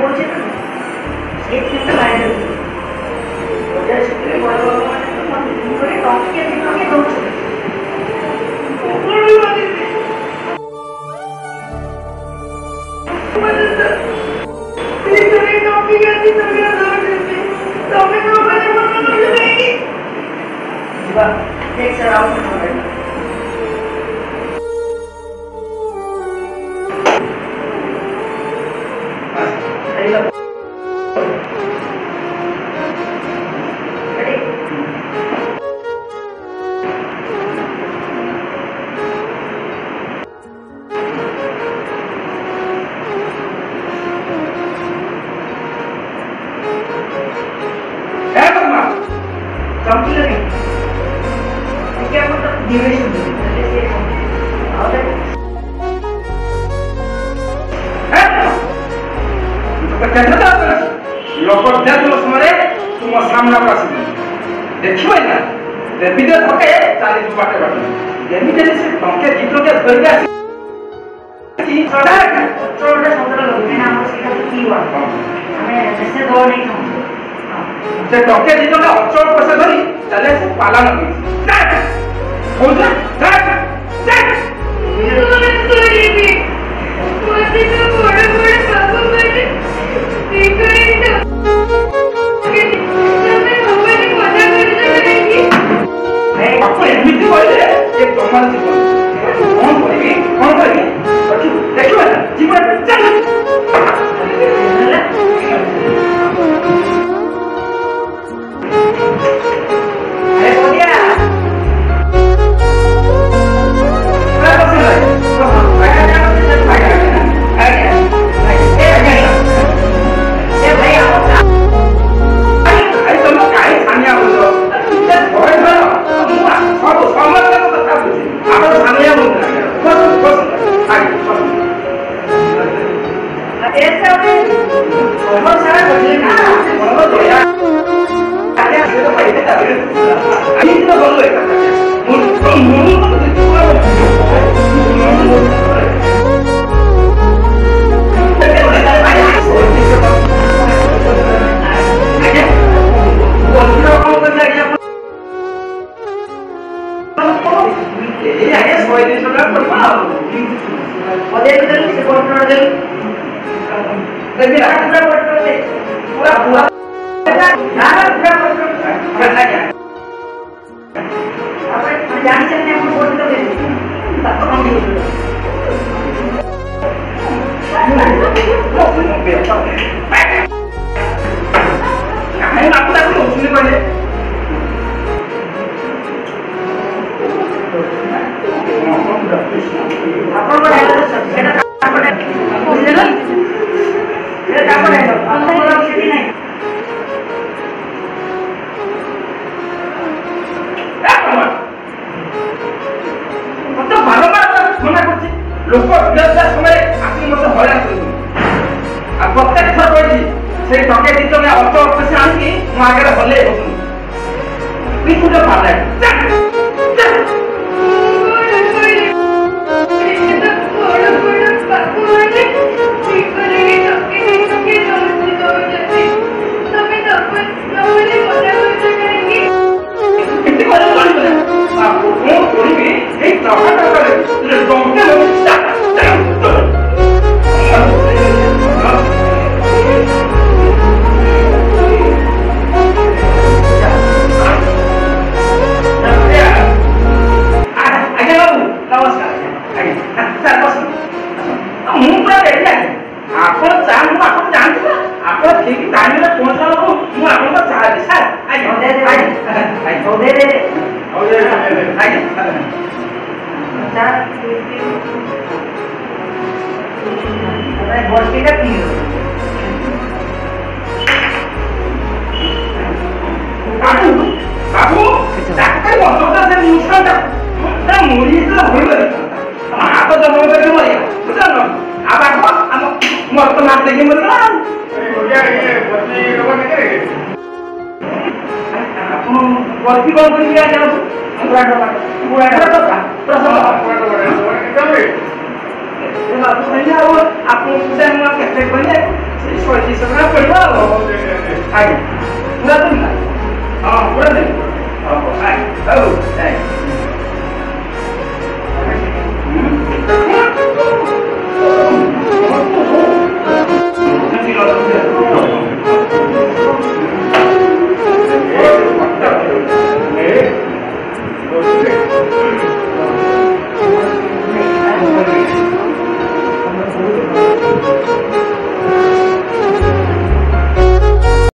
बोलछे ना एक दिन लाइन वजह से बड़ बड़ माने तो मुझे टॉप के दिन के दो एक सराउंड सामना देखिए ना विदेश होके 40 बाटे बाटे जमीन से टंके जितो के धर के आसी सडा चोटे सदर लगे ना हम सीधा की हुआ हमें जैसे दो नहीं हम से टंके जितो का अचल पैसा धरी चले से पालन की हो जा जा ये तो बड़े बड़े बाबू बने देखो आपको एडमिट करले एक प्रमाण जीवन कौन करी देखो ना जीवन चल अरे ओडिया बर्फी कौन करी गया जाओ बुरा टका प्रसन्न ये बात नहीं है वो आपको पूछा हम कैसे बने 200 ଟଙ୍କା ପଡ଼ିବ ଆଜ୍ଞା ପୁରା ଦେବି ନା ହଁ ପୁରା ଦେବି ହଉ ଆଜ୍ଞା ହଉ